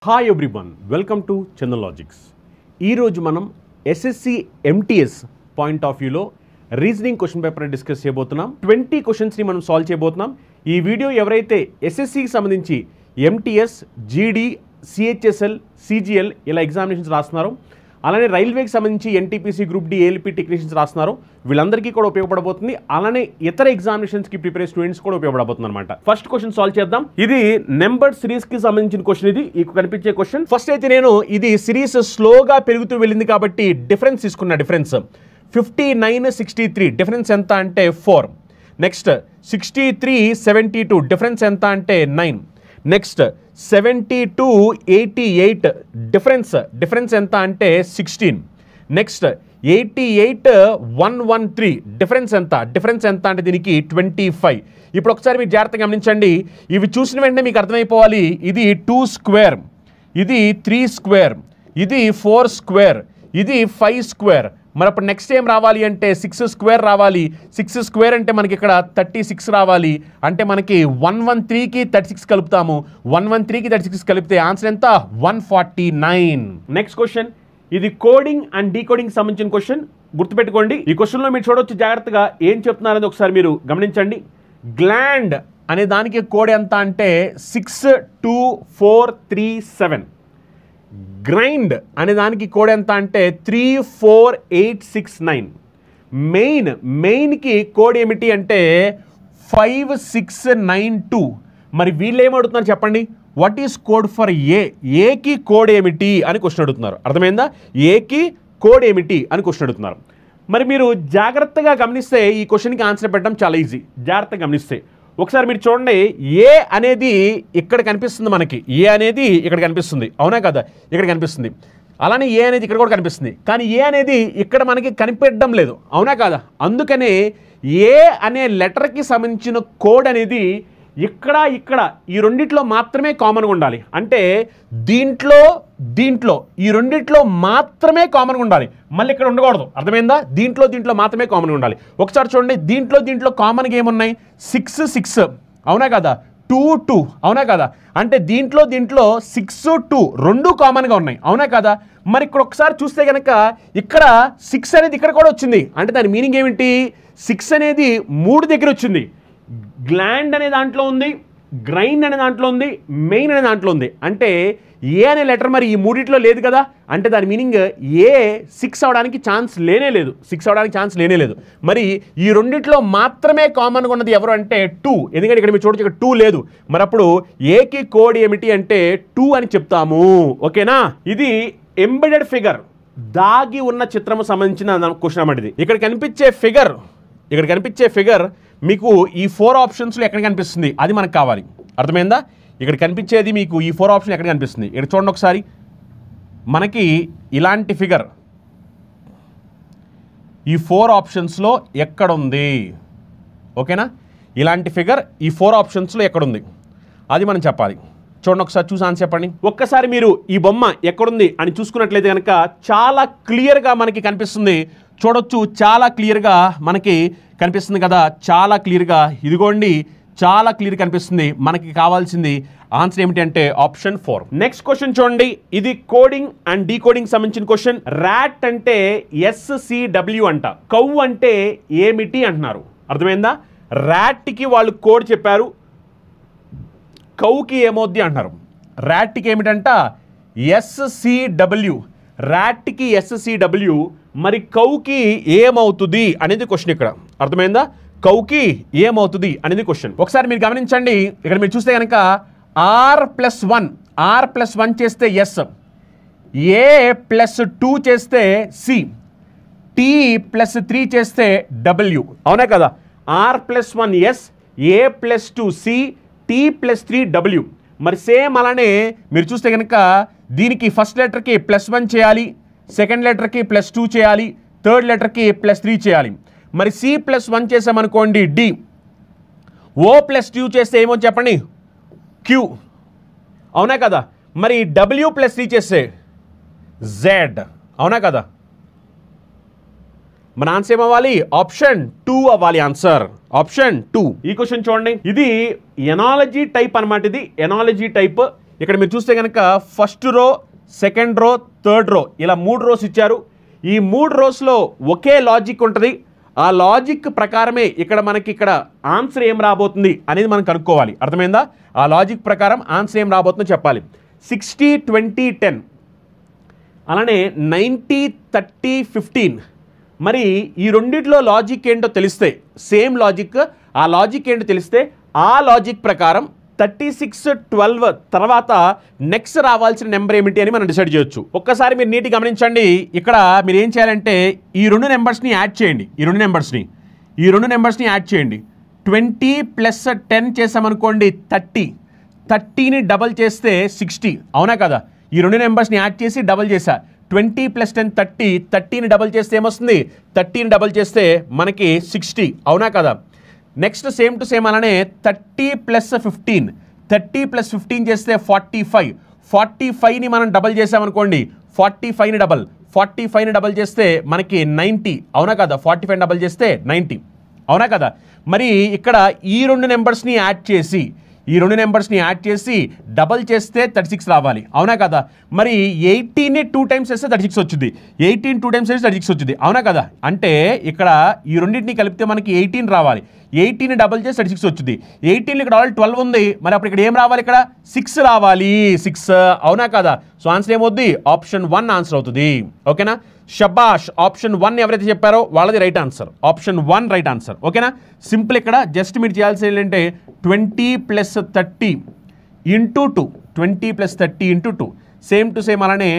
Hi everyone, welcome to Chandan logics. ఈరోజు మనం SSC MTS point of వ్యూలో రీజనింగ్ క్వశ్చన్ పేపర్ డిస్కస్ చేయబోతున్నాం. 20 క్వశ్చన్స్ని మనం సాల్వ్ చేయబోతున్నాం. ఈ వీడియో ఎవరైతే ఎస్ఎస్సికి సంబంధించి ఎంటీఎస్, జీడీ, సిహెచ్ఎస్ఎల్, సిజిఎల్ ఇలా ఎగ్జామినేషన్స్ రాస్తున్నారో, అలానే రైల్వేకి సంబంధించి NTPC, group D, ALP technicians రాస్తున్నారో వీళ్ళందరికీ కూడా ఉపయోగపడబోతుంది. అలానే ఇతర ఎగ్జామినేషన్స్కి ప్రిపేర్ స్టూడెంట్స్ కూడా ఉపయోగపడబోతుంది అనమాట. ఫస్ట్ క్వశ్చన్ సాల్వ్ చేద్దాం. ఇది నెంబర్ సిరీస్కి సంబంధించిన క్వశ్చన్. ఇది కనిపించే క్వశ్చన్. ఫస్ట్ అయితే నేను ఇది సిరీస్ స్లోగా పెరుగుతూ వెళ్ళింది కాబట్టి డిఫరెన్స్ తీసుకున్నా. డిఫరెన్స్ 59-63 డిఫరెన్స్ ఎంత అంటే 4. నెక్స్ట్ 63-72 డిఫరెన్స్ ఎంత అంటే 9. నెక్స్ట్ 72-88 డిఫరెన్స్ ఎంత అంటే 16. నెక్స్ట్ 88-113 డిఫరెన్స్ ఎంత అంటే దీనికి 25. ఇప్పుడు ఒకసారి మీరు జాగ్రత్తగా గమనించండి. ఇవి చూసిన వెంటనే మీకు అర్థమైపోవాలి. ఇది 2 స్క్వేర్, ఇది 3 స్క్వేర్, ఇది 4 స్క్వేర్, ఇది 5 స్క్వేర్. మరి అప్పుడు నెక్స్ట్ ఏం రావాలి అంటే 6 స్క్వేర్ రావాలి. 6 స్క్వేర్ అంటే మనకి ఇక్కడ 36 రావాలి. అంటే మనకి 113కి 36 కలుపుతాము. 113కి 36 కలిపితే ఆన్సర్ ఎంత? 149. Next question. ఇది కోడింగ్ అండ్ డీకోడింగ్ సంబంధించిన క్వశ్చన్. గుర్తుపెట్టుకోండి. ఈ క్వశ్చన్లో మీరు చూడవచ్చు జాగ్రత్తగా ఏం చెప్తున్నారని ఒకసారి మీరు గమనించండి. గ్లాండ్ అనే దానికి కోడ్ ఎంత అంటే 62437. గ్రైండ్ అనే దానికి కోడ్ ఎంత అంటే 34869. మెయిన్కి కోడ్ ఏమిటి అంటే 5692. మరి వీళ్ళు ఏమడుగుతున్నారు చెప్పండి? వాట్ ఈస్ కోడ్ ఫర్ ఏకి కోడ్ ఏమిటి అని క్వశ్చన్ అడుగుతున్నారు. అర్థమైందా? ఏకి కోడ్ ఏమిటి అని క్వశ్చన్ అడుగుతున్నారు. మరి మీరు జాగ్రత్తగా గమనిస్తే ఈ క్వశ్చన్కి ఆన్సర్ పెట్టడం చాలా ఈజీ. జాగ్రత్తగా గమనిస్తే ఒకసారి మీరు చూడండి. ఏ అనేది ఇక్కడ కనిపిస్తుంది మనకి. ఏ అనేది ఇక్కడ కనిపిస్తుంది, అవునా కదా? ఇక్కడ కనిపిస్తుంది. అలానే ఏ అనేది ఇక్కడ కూడా కనిపిస్తుంది. కానీ ఏ అనేది ఇక్కడ మనకి కనిపెట్టడం లేదు, అవునా కదా? అందుకనే ఏ అనే లెటర్కి సంబంధించిన కోడ్ అనేది ఇక్కడ ఈ రెండిట్లో మాత్రమే కామన్గా ఉండాలి. అంటే దీంట్లో ఈ రెండిట్లో మాత్రమే కామన్గా ఉండాలి. మళ్ళీ ఇక్కడ ఉండకూడదు. అర్థమైందా? దీంట్లో మాత్రమే కామన్గా ఉండాలి. ఒకసారి చూడండి. దీంట్లో కామన్గా ఏమున్నాయి? 6 అవునా కదా? 2 అవునా కదా? అంటే దీంట్లో 6-2 రెండు కామన్గా ఉన్నాయి, అవునా కదా? మరి ఇక్కడ ఒకసారి చూస్తే కనుక ఇక్కడ 6 అనేది ఇక్కడ కూడా వచ్చింది. అంటే దాని మీనింగ్ ఏమిటి? 6 అనేది 3 దగ్గర వచ్చింది. గ్లాండ్ అనే దాంట్లో ఉంది, గ్రైండ్ అనే దాంట్లో ఉంది, మెయిన్ అనే దాంట్లో ఉంది. అంటే ఏ అనే లెటర్ మరి ఈ మూడిట్లో లేదు కదా? అంటే దాని మీనింగ్ ఏ 6 అవడానికి ఛాన్స్ లేనే లేదు. మరి ఈ రెండిట్లో మాత్రమే కామన్గా ఉన్నది ఎవరు అంటే 2. ఎందుకంటే ఇక్కడ మీరు చూడొచ్చు ఇక్కడ 2 లేదు. మరి అప్పుడు ఏకి కోడ్ ఏమిటి అంటే 2 అని చెప్తాము. ఓకేనా? ఇది ఎంబెడెడ్ ఫిగర్, దాగి ఉన్న చిత్రము సంబంధించిన క్వశ్చన్ అన్నమాట. ఇది ఇక్కడ కనిపించే ఫిగర్ మీకు ఈ 4 ఆప్షన్స్లో ఎక్కడ కనిపిస్తుంది అది మనకు కావాలి. అర్థమైందా? ఇక్కడ కనిపించేది మీకు ఈ 4 ఆప్షన్ ఎక్కడ కనిపిస్తుంది? ఇక్కడ చూడండి ఒకసారి. మనకి ఇలాంటి ఫిగర్ ఈ 4 ఆప్షన్స్లో ఎక్కడుంది? ఓకేనా? ఇలాంటి ఫిగర్ ఈ 4 ఆప్షన్స్లో ఎక్కడుంది అది మనం చెప్పాలి. చూడండి ఒకసారి, చూసి ఆన్సర్ చెప్పండి. ఒక్కసారి మీరు ఈ బొమ్మ ఎక్కడుంది అని చూసుకున్నట్లయితే కనుక చాలా క్లియర్గా మనకి కనిపిస్తుంది. చూడొచ్చు, చాలా క్లియర్గా మనకి కనిపిస్తుంది కదా? చాలా క్లియర్గా, ఇదిగోండి, చాలా క్లియర్ కనిపిస్తుంది. మనకి కావాల్సింది ఆన్సర్ ఏమిటి అంటే ఆప్షన్ 4. నెక్స్ట్ క్వశ్చన్ చూడండి. ఇది కోడింగ్ అండ్ డీకోడింగ్ సంబంధించిన క్వశ్చన్. ర్యాట్ అంటే SCW అంట. కౌ అంటే ఏమిటి అంటున్నారు. అర్థమైందా? ర్యాట్కి వాళ్ళు కోడ్ చెప్పారు, కౌకి ఏమవుద్ది అంటున్నారు. ర్యాట్కి ఏమిటంట? SCW. ర్యాట్కి SCW. మరి కౌకి ఏమవుతుంది అనేది క్వశ్చన్ ఇక్కడ. అర్థమైందా? కౌకి ఏమవుతుంది అనేది క్వశ్చన్. ఒకసారి మీరు గమనించండి. ఇక్కడ మీరు చూస్తే కనుక R+1 చేస్తే S, A+2 చేస్తే C, T+3 చేస్తే W, అవునా కదా? R+1 S, A+2 C, T+3 W. మరి సేమ్ అలానే మీరు చూస్తే కనుక దీనికి ఫస్ట్ లెటర్కి +1 చేయాలి, సెకండ్ లెటర్కి +2 చేయాలి, థర్డ్ లెటర్కి +3 చేయాలి. మరి C+1 చేసామనుకోండి D, O+2 చేస్తే ఏమో చెప్పండి? Q, అవునా కదా? మరి W+3 చేస్తే Z, అవునా కదా? మన ఆన్సర్ ఏమవ్వాలి? ఆప్షన్ 2 అవ్వాలి ఆన్సర్. ఆప్షన్ 2. ఈ క్వశ్చన్ చూడండి. ఇది ఎనాలజీ టైప్ అన్నమాట. ఇది ఎనాలజీ టైప్. ఇక్కడ మీరు చూస్తే కనుక first row, second row, third row ఇలా 3 రోస్ ఇచ్చారు. ఈ 3 రోస్లో ఒకే లాజిక్ ఉంటుంది. ఆ లాజిక్ ప్రకారమే ఇక్కడ మనకి ఇక్కడ ఆన్సర్ ఏం రాబోతుంది అనేది మనం కనుక్కోవాలి. అర్థమైందా? ఆ లాజిక్ ప్రకారం ఆన్సర్ ఏం రాబోతుందో చెప్పాలి. 60, 20, 10 అలానే 90, 30, 15. మరి ఈ రెండిట్లో లాజిక్ ఏంటో తెలిస్తే, సేమ్ లాజిక్, ఆ లాజిక్ ఏంటో తెలిస్తే ఆ లాజిక్ ప్రకారం 36, 12 తర్వాత నెక్స్ట్ రావాల్సిన నెంబర్ ఏమిటి అని మనం డిసైడ్ చేయొచ్చు. ఒక్కసారి మీరు నీట్గా గమనించండి. ఇక్కడ మీరు ఏం చేయాలంటే ఈ 2 నెంబర్స్ని యాడ్ చేయండి. ఈ రెండు నెంబర్స్ని యాడ్ చేయండి. 20 + 10 చేసామనుకోండి 30. 30ని డబల్ చేస్తే 60. అవునా కదా? ఈ 2 నెంబర్స్ని యాడ్ చేసి డబల్ చేశా. 20 + 10 30. 30ని డబల్ చేస్తే ఏమొస్తుంది? 30ని డబల్ చేస్తే మనకి 60. అవునా కదా? నెక్స్ట్ సేమ్ టు సేమ్ అలానే 30 + 15. 30 + 15 చేస్తే 45. 45ని మనం డబల్ చేసామనుకోండి 45ని డబల్ చేస్తే మనకి 90. అవునా కదా? 45 డబల్ చేస్తే 90. అవునా కదా? మరి ఇక్కడ ఈ 2 నెంబర్స్ని యాడ్ చేసి డబల్ చేస్తే 36 రావాలి. అవునా కదా? మరి 18ని 2 టైమ్స్ చేస్తే 36 వచ్చింది. 18 2 టైమ్స్ చేస్తే 36 వచ్చింది. అవునా కదా? అంటే ఇక్కడ ఈ రెండింటిని కలిపితే మనకి 18 రావాలి. 18ని డబల్ చేసి 36 వచ్చింది. 18 ఇక్కడ ఆల్రెడీ 12 ఉంది. మరి అప్పుడు ఇక్కడ ఏం రావాలి? ఇక్కడ 6 రావాలి. 6. అవునా కదా? సో ఆన్సర్ ఏమవుద్ది? ఆప్షన్ 1 ఆన్సర్ అవుతుంది. ఓకేనా? షబాష్. ఆప్షన్ 1 ఎవరైతే చెప్పారో వాళ్ళది right answer. Option 1 right answer. ఓకేనా? సింపుల్ ఇక్కడ జస్ట్ మీరు చేయాల్సింది ఏంటంటే 20 + 30 × 2. 20 + 30 × 2. సేమ్ టు సేమ్ అలానే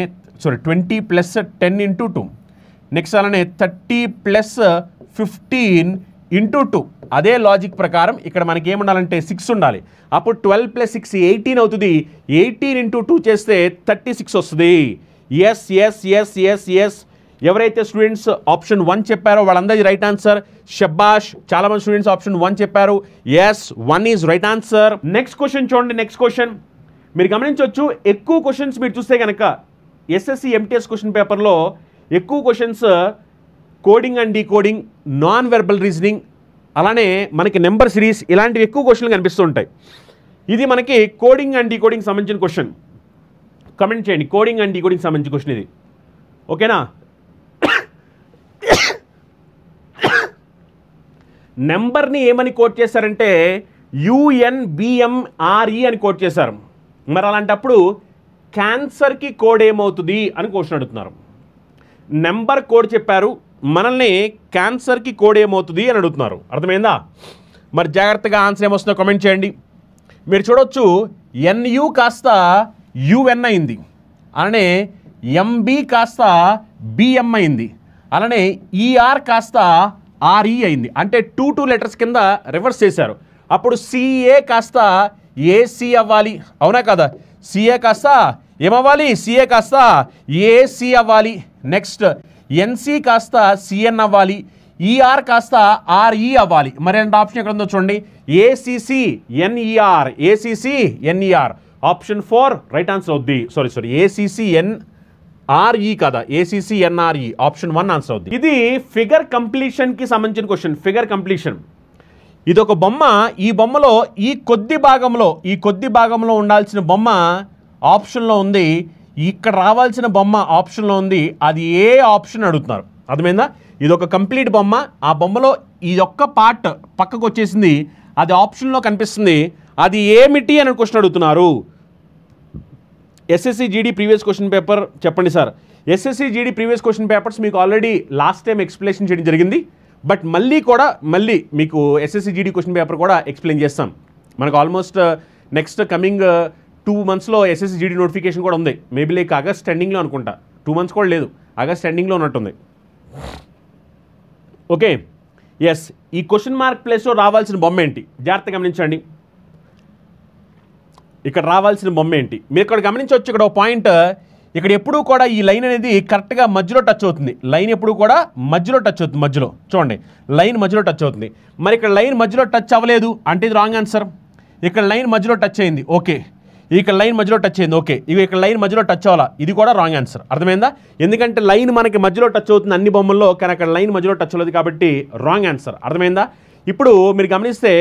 20 + 10 × 2. నెక్స్ట్ అలానే 30 + 15 × 2. అదే లాజిక్ ప్రకారం ఇక్కడ మనకి ఏముండాలంటే 6 ఉండాలి. అప్పుడు 12 + 6 18 అవుతుంది. 18 × 2 చేస్తే 36 వస్తుంది. ఎస్. ఎవరైతే స్టూడెంట్స్ ఆప్షన్ 1 చెప్పారో వాళ్ళందరిది రైట్ ఆన్సర్. షబాష్. చాలా మంది స్టూడెంట్స్ ఆప్షన్ 1 చెప్పారు. Yes, 1 is right answer. Next question చూడండి. నెక్స్ట్ క్వశ్చన్ మీరు గమనించవచ్చు. ఎక్కువ క్వశ్చన్స్ మీరు చూస్తే కనుక ఎస్ఎస్సి ఎంటీఎస్ క్వశ్చన్ పేపర్లో ఎక్కువ questions coding and decoding, non verbal reasoning, అలానే మనకి నెంబర్ సిరీస్ ఇలాంటివి ఎక్కువ క్వశ్చన్లు కనిపిస్తూ ఉంటాయి. ఇది మనకి కోడింగ్ అండ్ డీకోడింగ్ సంబంధించిన క్వశ్చన్. కమెంట్ చేయండి. కోడింగ్ అండ్ డీకోడింగ్ సంబంధించిన క్వశ్చన్ ఇది. ఓకేనా? నెంబర్ని ఏమని కోట్ చేశారంటే UNBMRE అని కోట్ చేశారు. మరి అలాంటప్పుడు క్యాన్సర్కి కోడ్ ఏమవుతుంది అని క్వశ్చన్ అడుగుతున్నారు. నెంబర్ కోడ్ చెప్పారు, మనల్ని క్యాన్సర్కి కోడ్ ఏమవుతుంది అని అడుగుతున్నారు. అర్థమైందా? మరి జాగ్రత్తగా ఆన్సర్ ఏమొస్తుందో కామెంట్ చేయండి. మీరు చూడొచ్చు NU కాస్త UN అయింది. అలానే MB కాస్త BM అయింది. అలానే ER కాస్త RE అయింది. అంటే 2 లెటర్స్ కింద రివర్స్ చేశారు. అప్పుడు CA కాస్త AC అవ్వాలి. అవునా కదా? CA కాస్త ఏమవ్వాలి? CA కాస్త AC అవ్వాలి. నెక్స్ట్ NC కాస్త CN అవ్వాలి. ER కాస్త RE అవ్వాలి. మరి రెండు ఆప్షన్ ఎక్కడ ఉందో చూడండి. ACC NER. ACC NER. Option 4 right answer అవుద్ది. సారీ ACC NRE కదా, ACC NRE. ఆప్షన్ 1 ఆన్సర్ అవుద్ది. ఇది ఫిగర్ కంప్లీషన్కి సంబంధించిన క్వశ్చన్. ఫిగర్ కంప్లీషన్ ఇది ఒక బొమ్మ. ఈ బొమ్మలో ఈ కొద్ది భాగంలో ఉండాల్సిన బొమ్మ ఆప్షన్లో ఉంది. ఇక్కడ రావాల్సిన బొమ్మ ఆప్షన్లో ఉంది. అది ఏ ఆప్షన్ అడుగుతున్నారు. అర్థమైందా? ఇది ఒక కంప్లీట్ బొమ్మ. ఆ బొమ్మలో ఈ ఒక్క పార్ట్ పక్కకు వచ్చేసింది. అది ఆప్షన్లో కనిపిస్తుంది. అది ఏమిటి అని క్వశ్చన్ అడుగుతున్నారు. SSC GD previous question paper చెప్పండి sir. SSC GD previous question papers మీకు ఆల్రెడీ లాస్ట్ టైం ఎక్స్ప్లెనేషన్ చేయడం జరిగింది. బట్ మళ్ళీ మీకు ఎస్ఎస్సి జీడీ క్వశ్చన్ పేపర్ కూడా ఎక్స్ప్లెయిన్ చేస్తాం. మనకు ఆల్మోస్ట్ నెక్స్ట్ కమింగ్ 2 monthsలో ఎస్ఎస్సి జీడీ నోటిఫికేషన్ కూడా ఉంది. మేబీ లైక్ ఆగస్ట్ ఎండింగ్లో అనుకుంటా. 2 months కూడా లేదు, ఆగస్ట్ ఎండింగ్లో ఉన్నట్టుంది. Okay, yes. ఈ క్వశ్చన్ మార్క్ ప్లేస్లో రావాల్సిన బొమ్మ ఏంటి? జాగ్రత్తగా గమనించండి. ఇక్కడ రావాల్సిన బొమ్మ ఏంటి? మీరు ఇక్కడ గమనించవచ్చు. ఇక్కడ ఒక పాయింట్, ఇక్కడ ఎప్పుడూ కూడా ఈ లైన్ అనేది కరెక్ట్గా మధ్యలో టచ్ అవుతుంది. లైన్ ఎప్పుడు కూడా మధ్యలో టచ్ అవుతుంది. మధ్యలో చూడండి, లైన్ మధ్యలో టచ్ అవుతుంది. మరి ఇక్కడ లైన్ మధ్యలో టచ్ అవ్వలేదు అంటే ఇది రాంగ్ ఆన్సర్. ఇక్కడ లైన్ మధ్యలో టచ్ అయింది, ఓకే. ఇక్కడ లైన్ మధ్యలో టచ్ అయింది, ఓకే. ఇవి ఇక్కడ లైన్ మధ్యలో టచ్ అవ్వాలా, ఇది కూడా రాంగ్ ఆన్సర్. అర్థమైందా? ఎందుకంటే లైన్ మనకి మధ్యలో టచ్ అవుతుంది అన్ని బొమ్మల్లో, కానీ అక్కడ లైన్ మధ్యలో టచ్ అవ్వలేదు కాబట్టి రాంగ్ ఆన్సర్. అర్థమైందా? ఇప్పుడు మీరు గమనిస్తే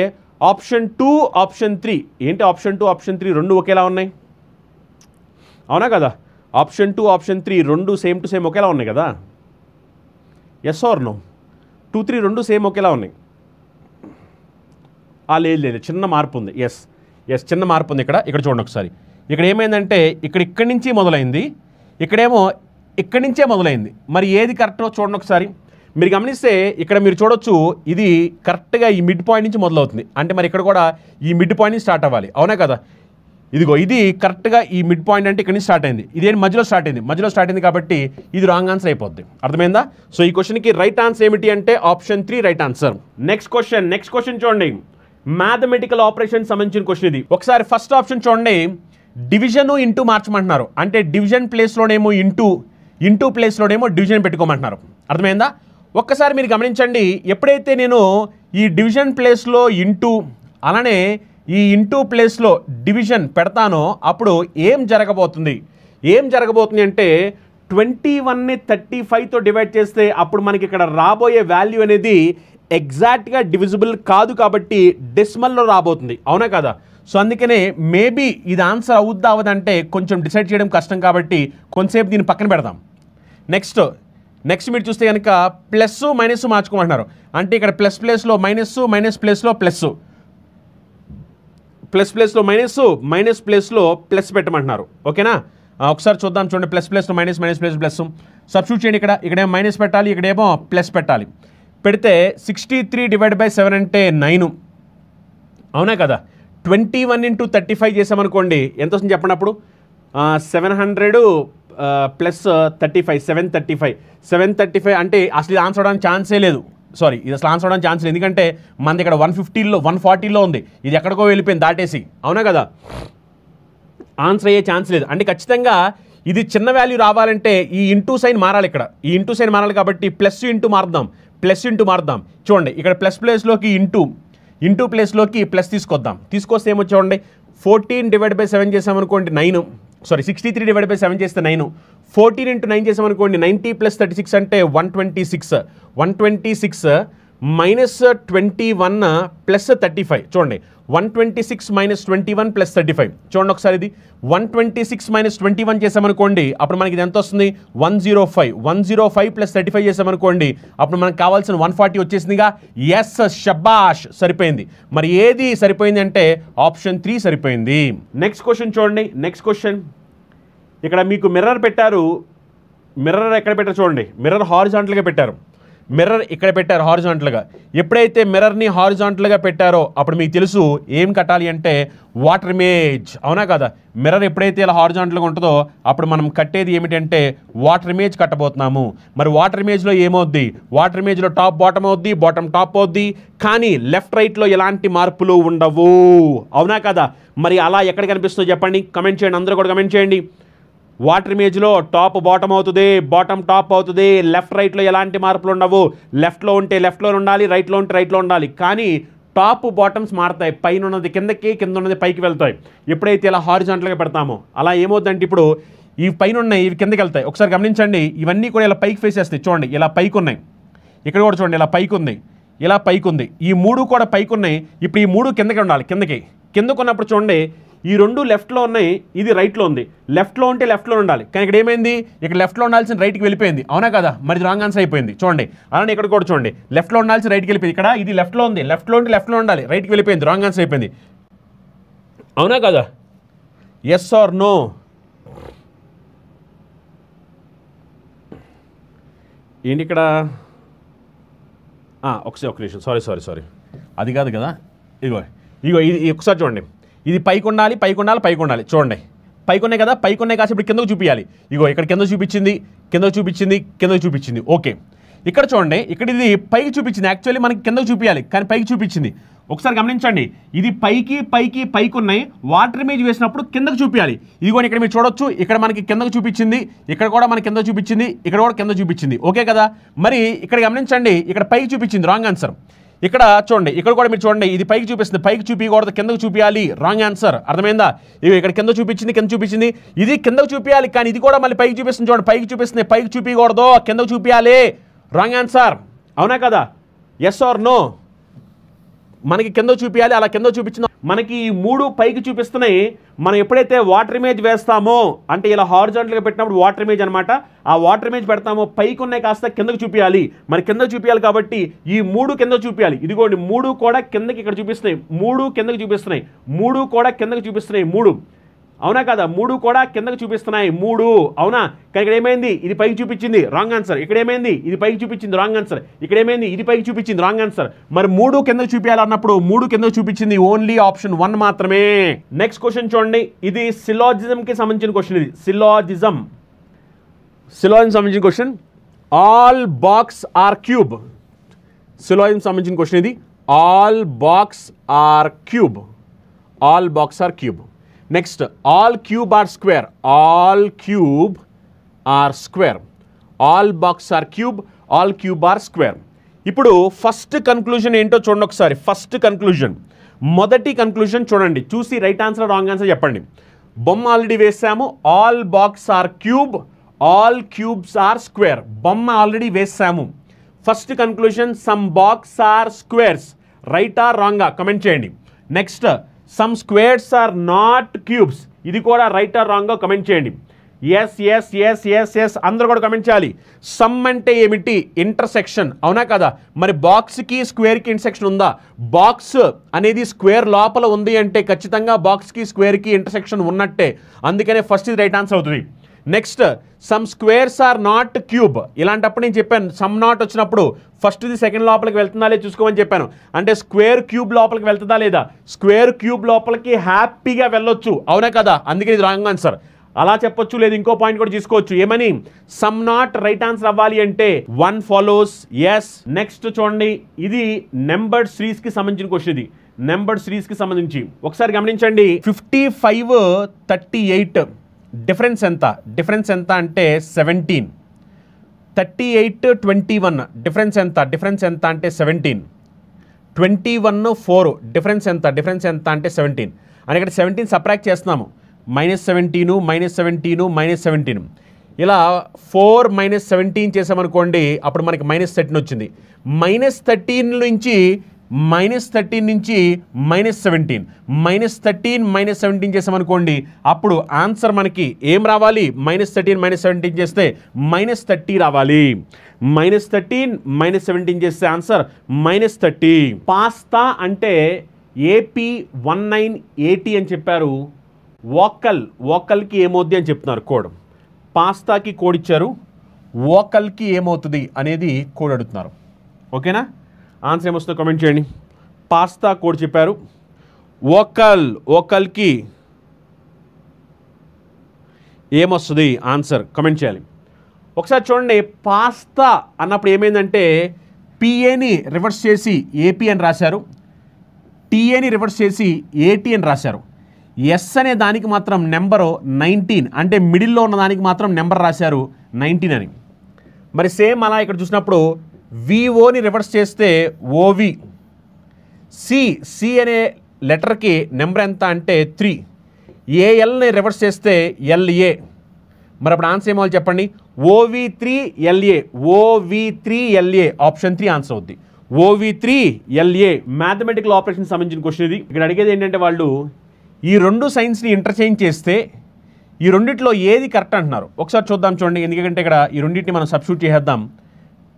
ఆప్షన్ 2, ఆప్షన్ 3 ఏంటి? ఆప్షన్ 2, ఆప్షన్ 3 రెండు ఒకేలా ఉన్నాయి. అవునా కదా? ఆప్షన్ 2 ఆప్షన్ 3 రెండు సేమ్ టు సేమ్ ఒకేలా ఉన్నాయి కదా? Yes or no? 2, 3 రెండు సేమ్ ఒకేలా ఉన్నాయి. లేదు చిన్న మార్పు ఉంది. ఎస్ చిన్న మార్పు ఉంది. ఇక్కడ చూడండి ఒకసారి. ఇక్కడ ఏమైందంటే ఇక్కడి నుంచి మొదలైంది, ఇక్కడేమో ఇక్కడి నుంచే మొదలైంది. మరి ఏది కరెక్టో చూడండి ఒకసారి. మీరు గమనిస్తే ఇక్కడ మీరు చూడొచ్చు, ఇది కరెక్ట్గా ఈ మిడ్ పాయింట్ నుంచి మొదలవుతుంది. అంటే మరి ఇక్కడ కూడా ఈ మిడ్ పాయింట్ నుంచి స్టార్ట్ అవ్వాలి. అవునా కదా? ఇదిగో ఇది కరెక్ట్గా ఈ మిడ్ పాయింట్ అంటే ఇక్కడ నుంచి స్టార్ట్ అయింది. ఇదేంటి మధ్యలో స్టార్ట్ అయింది కాబట్టి ఇది రాంగ్ ఆన్సర్ అయిపోద్ది. అర్థమైందా? సో ఈ క్వశ్చన్కి రైట్ ఆన్సర్ ఏమిటి అంటే option 3 right answer. Next question చూడండి. మ్యాథమెటికల్ ఆపరేషన్ సంబంధించిన క్వశ్చన్ ఇది. ఒకసారి ఫస్ట్ ఆప్షన్ చూడండి. డివిజన్ ఇంటూ మార్చమంటున్నారు. అంటే డివిజన్ ప్లేస్లోనేమో ఇంటూ ప్లేస్లోనేమో డివిజన్ పెట్టుకోమంటున్నారు. అర్థమైందా? ఒక్కసారి మీరు గమనించండి. ఎప్పుడైతే నేను ఈ డివిజన్ ప్లేస్లో ఇంటూ అలానే ఈ ఇంటూ ప్లేస్లో డివిజన్ పెడతానో అప్పుడు ఏం జరగబోతుంది అంటే 21ని 35తో డివైడ్ చేస్తే అప్పుడు మనకి ఇక్కడ రాబోయే వాల్యూ అనేది ఎగ్జాక్ట్గా డివిజిబుల్ కాదు కాబట్టి డెసిమల్లో రాబోతుంది. అవునా కదా? సో అందుకనే మేబీ ఇది ఆన్సర్ అవుద్దా అవదంటే కొంచెం డిసైడ్ చేయడం కష్టం కాబట్టి కొంతసేపు దీన్ని పక్కన పెడదాం. నెక్స్ట్ మీరు చూస్తే కనుక ప్లస్ మైనస్ మార్చుకోమంటున్నారు. అంటే ఇక్కడ ప్లస్ ప్లేస్లో మైనస్, మైనస్ ప్లేస్లో ప్లస్, ప్లస్ ప్లేస్లో మైనస్ ప్లేస్లో ప్లస్ పెట్టమంటున్నారు. ఓకేనా? ఒకసారి చూద్దాం. చూడండి, ప్లస్ ప్లేస్లో మైనస్ ప్లేస్ ప్లస్ సబ్స్టిట్యూట్ చేయండి. ఇక్కడేమో మైనస్ పెట్టాలి, ఇక్కడేమో ప్లస్ పెట్టాలి. పెడితే 63/7 అంటే 9. అవునా కదా? 21 × 35 చేసామనుకోండి ఎంత వస్తుంది చెప్పండి. అప్పుడు 700 ప్లస్ 35 735 అంటే అసలు ఇది ఆన్సర్ అవడానికి ఛాన్సే లేదు. ఇది అసలు ఆన్సర్ అవడానికి ఛాన్స్ లేదు. ఎందుకంటే మనది ఇక్కడ 140లో ఉంది. ఇది ఎక్కడికో వెళ్ళిపోయింది దాటేసి. అవునా కదా? ఆన్సర్ అయ్యే ఛాన్స్ లేదు. అంటే ఖచ్చితంగా ఇది చిన్న వాల్యూ రావాలంటే ఈ ఇంటూ సైన్ మారాలి. ఇక్కడ ఈ ఇంటూ సైన్ మారాలి కాబట్టి ప్లస్ ఇంటూ మారుద్దాం. చూడండి, ఇక్కడ ప్లస్ ప్లేస్లోకి ఇంటూ ప్లేస్లోకి ప్లస్ తీసుకొస్తే ఏమో చూడండి. 14/7 చేసామనుకోండి 9. 63/7 చేస్తే 9. 14 × 9 చేసామనుకోండి 90 + 36 అంటే 126. 126 మైనస్ 21 ప్లస్ 35. చూడండి, 126 మైనస్ 21 ప్లస్ 35. చూడండి ఒకసారి. ఇది 126 మైనస్ 21 చేసామనుకోండి అప్పుడు మనకి ఇది ఎంత వస్తుంది? 105. 105 ప్లస్ 35 చేసామనుకోండి అప్పుడు మనకు కావాల్సిన 140 వచ్చేసిందిగా. ఎస్, షబాష్, సరిపోయింది. మరి ఏది సరిపోయింది అంటే ఆప్షన్ 3 సరిపోయింది. నెక్స్ట్ క్వశ్చన్ చూడండి. ఇక్కడ మీకు మిర్రర్ పెట్టారు. మిర్రర్ ఎక్కడ పెట్టారు చూడండి. మిర్రర్ హారిజాంటల్గా పెట్టారు. మిర్రర్ ఇక్కడ పెట్టారు హారిజాంటల్గా. ఎప్పుడైతే మిర్రర్ని హారిజాంటల్గా పెట్టారో అప్పుడు మీకు తెలుసు ఏం కట్టాలి అంటే వాటర్ ఇమేజ్. అవునా కదా? మిర్రర్ ఎప్పుడైతే ఇలా హారిజాంటల్గా ఉంటుందో అప్పుడు మనం కట్టేది ఏమిటంటే వాటర్ ఇమేజ్ కట్టబోతున్నాము. మరి వాటర్ ఇమేజ్లో ఏమవుద్ది? వాటర్ ఇమేజ్లో టాప్ బాటమ్ అవుద్ది, బాటమ్ టాప్ అవుద్ది. కానీ లెఫ్ట్ రైట్లో ఎలాంటి మార్పులు ఉండవు. అవునా కదా? మరి అలా ఎక్కడ కనిపిస్తుందో చెప్పండి, కమెంట్ చేయండి. అందరూ కూడా కమెంట్ చేయండి. వాటర్ ఇమేజ్లో టాప్ బాటమ్ అవుతుంది, బాటమ్ టాప్ అవుతుంది. లెఫ్ట్ రైట్లో ఎలాంటి మార్పులు ఉండవు. లెఫ్ట్లో ఉంటే లెఫ్ట్లో ఉండాలి, రైట్లో ఉంటే రైట్లో ఉండాలి. కానీ టాప్ బాటమ్స్ మారుతాయి. పైన ఉన్నది కిందకి, కింద ఉన్నది పైకి వెళ్తాయి. ఎప్పుడైతే ఇలా హారిజాంటల్గా పెడతామో అలా ఏమవుతుందంటే ఇప్పుడు ఈ పైన ఉన్నాయి, ఇవి కిందకి వెళ్తాయి. ఒకసారి గమనించండి. ఇవన్నీ కూడా ఇలా పైకి ఫేస్ చేస్తాయి. చూడండి, ఇలా పైకి ఉన్నాయి. ఇక్కడ కూడా చూడండి, ఇలా పైకి ఉంది, ఇలా పైకి ఉంది. ఈ 3 కూడా పైకి ఉన్నాయి. ఇప్పుడు ఈ 3 కిందకి ఉండాలి. కిందకు ఉన్నప్పుడు చూడండి, ఈ 2 లెఫ్ట్లో ఉన్నాయి, ఇది రైట్లో ఉంది. లెఫ్ట్లో ఉంటే లెఫ్ట్లో ఉండాలి. కానీ ఇక్కడ ఏమైంది? ఇక్కడ లెఫ్ట్లో ఉండాల్సిన రైట్కి వెళ్ళిపోయింది. అవునా కదా? మరి రాంగ్ ఆన్సర్ అయిపోయింది. చూడండి, అలానే ఇక్కడ కూడా చూడండి, లెఫ్ట్లో ఉండాల్సిన రైట్కి వెళ్ళిపోయింది. ఇక్కడ ఇది లెఫ్ట్లో ఉంది, లెఫ్ట్లో ఉంటే లెఫ్ట్లో ఉండాలి, రైట్కి వెళ్ళిపోయింది. రాంగ్ ఆన్సర్ అయిపోయింది. అవునా కదా? Yes or no? ఏంటి ఇక్కడ? ఒక నిమిషం, సారీ, అది కాదు కదా. ఇగో ఇది ఒకసారి చూడండి. ఇది పైకి ఉండాలి. చూడండి, పైకి ఉన్నాయి కదా, పైకి ఉన్నాయి కాసి ఇప్పుడు కిందకు చూపించాలి. ఇగో ఇక్కడ కింద చూపించింది. ఓకే, ఇక్కడ చూడండి, ఇక్కడ ఇది పైకి చూపించింది. యాక్చువల్లీ మనకి కిందకు చూపించాలి కానీ పైకి చూపించింది. ఒకసారి గమనించండి, ఇది పైకి ఉన్నాయి. వాటర్ ఇమేజ్ వేసినప్పుడు కిందకు చూపించాలి. ఇదిగోని ఇక్కడ మీరు చూడొచ్చు, ఇక్కడ మనకి కిందకు చూపించింది, ఇక్కడ కూడా మనకి కింద చూపించింది, ఇక్కడ కూడా కింద చూపించింది. ఓకే కదా? మరి ఇక్కడ గమనించండి, ఇక్కడ పైకి చూపించింది, రాంగ్ ఆన్సర్. ఇక్కడ చూడండి, ఇక్కడ కూడా మీరు చూడండి, ఇది పైకి చూపిస్తుంది, పైకి చూపించకూడదు, కిందకు చూపించాలి. Wrong answer. అర్థమైందా? ఇవి ఇక్కడ కింద చూపించింది, ఇది కిందకు చూపించాలి కానీ ఇది కూడా మళ్ళీ పైకి చూపిస్తుంది. చూడండి, పైకి చూపిస్తుంది, పైకి చూపించకూడదు, కిందకు చూపించాలి. Wrong answer. అవునా కదా? Yes or no? మనకి కింద చూపించాలి, అలా కింద చూపించిన మనకి ఈ 3 పైకి చూపిస్తున్నాయి. మనం ఎప్పుడైతే వాటర్ ఇమేజ్ వేస్తామో అంటే ఇలా హారిజాంటల్గా పెట్టినప్పుడు వాటర్ ఇమేజ్ అనమాట, ఆ వాటర్ ఇమేజ్ పెడతామో పైకి ఉన్నాయి కాస్త కిందకు చూపించాలి. మరి కిందకు చూపించాలి కాబట్టి ఈ 3 కింద చూపించాలి. ఇదిగోండి 3 కూడా కిందకి ఇక్కడ చూపిస్తున్నాయి, 3 కిందకి చూపిస్తున్నాయి, 3 కూడా కిందకి చూపిస్తున్నాయి, 3 అవునా కదా, 3 కూడా కిందకి చూపిస్తున్నాయి, 3 అవునా. కానీ ఇక్కడ ఏమైంది, ఇది పైకి చూపించింది, రాంగ్ ఆన్సర్. ఇక్కడ ఏమైంది, ఇది పైకి చూపించింది, రాంగ్ ఆన్సర్. ఇక్కడ ఏమైంది, ఇది పైకి చూపించింది, రాంగ్ ఆన్సర్. మరి 3 కిందకి చూపించాలన్నప్పుడు 3 కిందకి చూపించింది ఓన్లీ ఆప్షన్ 1 మాత్రమే. నెక్స్ట్ క్వశ్చన్ చూడండి, ఇది సిలాజిజంకి సంబంధించిన క్వశ్చన్. ఇది సిలాజిజం సంబంధించిన question. All box are cube. Syllogism సంబంధించిన క్వశ్చన్ ఇది. All box are cube. All box are cube. Next all cube are square. All cube are square. All box are cube. All cube are square. ఇప్పుడు first conclusion ఏంటో చూడండి ఒకసారి. First conclusion, మొదటి conclusion చూడండి, చూసి right answer wrong answer చెప్పండి. బొమ్మ already వేసాము, all box are cube, all cubes are square. బొమ్మ ఆల్రెడీ వేసాము. First conclusion, some box are squares. Right or రాంగా కమెంట్ చేయండి. Next some squares are not cubes. ఇది కూడా రైట్ ఆర్ రాంగ్గా కమెంట్ చేయండి. Yes yes yes yes yes అందరూ కూడా కమెంట్ చేయాలి. సమ్ అంటే ఏమిటి, ఇంటర్సెక్షన్, అవునా కదా. మరి బాక్స్కి స్క్వేర్కి ఇంటర్సెక్షన్ ఉందా? బాక్స్ అనేది స్క్వేర్ లోపల ఉంది అంటే ఖచ్చితంగా బాక్స్కి స్క్వేర్కి ఇంటర్సెక్షన్ ఉన్నట్టే. అందుకనే ఫస్ట్ ఇది రైట్ ఆన్సర్ అవుతుంది. Next some squares are not cube. ఇలాంటప్పుడు నేను చెప్పాను సమ్ నాట్ వచ్చినప్పుడు ఫస్ట్ ఇది సెకండ్ లోపలికి వెళ్తుందా లేదా చూసుకోమని చెప్పాను. అంటే స్క్వేర్ క్యూబ్ లోపలికి వెళ్తుందా లేదా? స్క్వేర్ క్యూబ్ లోపలికి హ్యాపీగా వెళ్ళొచ్చు, అవునా కదా. అందుకే ఇది రాంగ్ ఆన్సర్. అలా చెప్పొచ్చు, లేదు ఇంకో పాయింట్ కూడా తీసుకోవచ్చు. ఏమని, సమ్ నాట్ రైట్ ఆన్సర్ అవ్వాలి అంటే 1 ఫాలోస్. ఎస్. నెక్స్ట్ చూడండి, ఇది నెంబర్డ్ సిరీస్కి సంబంధించిన క్వశ్చన్. ఇది నెంబర్డ్ సిరీస్కి సంబంధించి ఒకసారి గమనించండి. 55, 38 డిఫరెన్స్ ఎంత? డిఫరెన్స్ ఎంత అంటే 17. 38, 21 డిఫరెన్స్ ఎంత? డిఫరెన్స్ ఎంత అంటే 17. 21, 4 డిఫరెన్స్ ఎంత? డిఫరెన్స్ ఎంత అంటే 17. అని ఇక్కడ 17 సబ్ట్రాక్ట్ చేస్తున్నాము. -17, -17, -17. ఇలా 4 - 17 చేసామనుకోండి, అప్పుడు మనకి -13 వచ్చింది. -13 నుంచి -17, -13, -17 చేసామనుకోండి, అప్పుడు ఆన్సర్ మనకి ఏం రావాలి? -13, -17 చేస్తే -30 రావాలి. -13, -17 చేస్తే ఆన్సర్ -30. పాస్తా అంటే AP1980 అని చెప్పారు. వోకల్కి ఏమవుద్ది అని చెప్తున్నారు కోడ్. పాస్తాకి కోడ్ ఇచ్చారు, వోకల్కి ఏమవుతుంది అనేది కోడ్ అడుగుతున్నారు. ఓకేనా? ఆన్సర్ ఏమొస్తుందో కామెంట్ చేయండి. పాస్తా కోడ్ చెప్పారు, వోకల్కి ఏమొస్తుంది ఆన్సర్ కామెంట్ చేయాలి. ఒకసారి చూడండి, పాస్తా అన్నప్పుడు ఏమైందంటే పిఏని రివర్స్ చేసి ఏపీ అని రాశారు, టీఏని రివర్స్ చేసి ఏటీ అని రాశారు. ఎస్ అనే దానికి మాత్రం నెంబరు 19 అంటే మిడిల్లో ఉన్న దానికి మాత్రం నెంబర్ రాశారు 19 అని. మరి సేమ్ అలా ఇక్కడ చూసినప్పుడు విఓని రివర్స్ చేస్తే ఓవి, సి అనే లెటర్కి నెంబర్ ఎంత అంటే 3, ఏఎల్ని రివర్స్ చేస్తే ఎల్ఏ. మరి అప్పుడు ఆన్సర్ ఏమో చెప్పండి. OV3LA, OV3LA ఆప్షన్ 3 ఆన్సర్ అవుద్ది. OV3LA మ్యాథమెటికల్ ఆపరేషన్ సంబంధించిన క్వశ్చన్ ఇది. ఇక్కడ అడిగేది ఏంటంటే వాళ్ళు ఈ 2 సైన్స్ని ఇంటర్చేంజ్ చేస్తే ఈ రెండిట్లో ఏది కరెక్ట్ అంటున్నారు. ఒకసారి చూద్దాం చూడండి. ఎందుకంటే ఇక్కడ ఈ రెండింటిని మనం సబ్స్టిట్యూట్ చేసేద్దాం.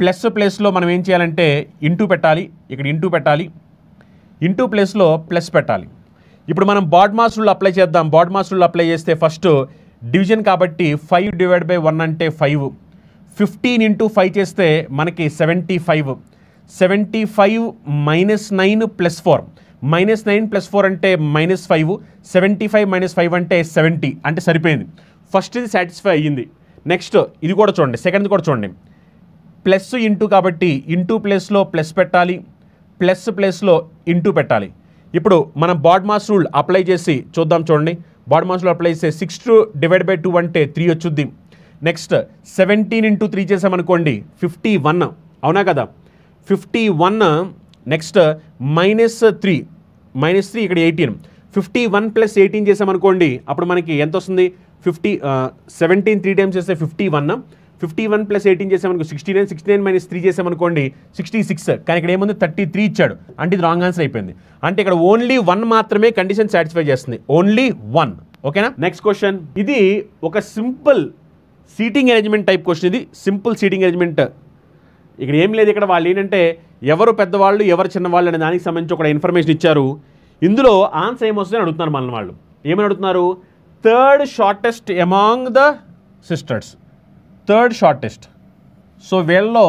ప్లస్లో మనం ఏం చేయాలంటే ఇంటూ పెట్టాలి, ఇక్కడ ఇంటూ పెట్టాలి, ఇంటూ ప్లేస్లో ప్లస్ పెట్టాలి. ఇప్పుడు మనం బాడ్మాస్ రూల్ అప్లై చేద్దాం. బాడ్మాస్ రూల్ అప్లై చేస్తే ఫస్ట్ డివిజన్ కాబట్టి 5/1 అంటే 5. 15 × 5 చేస్తే మనకి 75. 75 - 9 + 4. -9 + 4 అంటే -5. 75 - 5 అంటే 70 అంటే సరిపోయింది. ఫస్ట్ ఇది సాటిస్ఫై అయ్యింది. నెక్స్ట్ ఇది కూడా చూడండి, సెకండ్ కూడా చూడండి. ప్లస్ ఇంటూ కాబట్టి ఇంటూ ప్లేస్లో ప్లస్ పెట్టాలి, ప్లేస్లో ఇంటూ పెట్టాలి. ఇప్పుడు మనం బాడ్మాస్ రూల్ అప్లై చేసి చూద్దాం చూడండి. బాడ్మాస్ రూల్ అప్లై చేస్తే 6/2 అంటే 3 వచ్చుద్ది. నెక్స్ట్ 17 × 3 చేసామనుకోండి 51, అవునా కదా. 51 నెక్స్ట్ -3 ఇక్కడ 18. 51 + 18 చేసామనుకోండి, అప్పుడు మనకి ఎంత వస్తుంది? 17 3 టైమ్స్ చేస్తే 51, 51 + 18 చేసామనుకో 69, 69 - 3 చేసామనుకోండి 66. కానీ ఇక్కడ ఏముంది 33 ఇచ్చాడు, అంటే ఇది రాంగ్ ఆన్సర్ అయిపోయింది. అంటే ఇక్కడ ఓన్లీ 1 మాత్రమే కండిషన్ సాటిస్ఫై చేస్తుంది, ఓన్లీ 1. ఓకేనా? నెక్స్ట్ క్వశ్చన్, ఇది ఒక simple seating arrangement type question. ఇది సింపుల్ సీటింగ్ అరేంజ్మెంట్. ఇక్కడ ఏం లేదు, ఇక్కడ వాళ్ళు ఏంటంటే ఎవరు పెద్దవాళ్ళు ఎవరు చిన్నవాళ్ళు అనే దానికి సంబంధించి ఒక ఇన్ఫర్మేషన్ ఇచ్చారు. ఇందులో ఆన్సర్ ఏమొస్తుందని అడుగుతున్నారు మన వాళ్ళు. ఏమని అడుగుతున్నారు? Third shortest among the sisters, third shortest. So వీళ్ళలో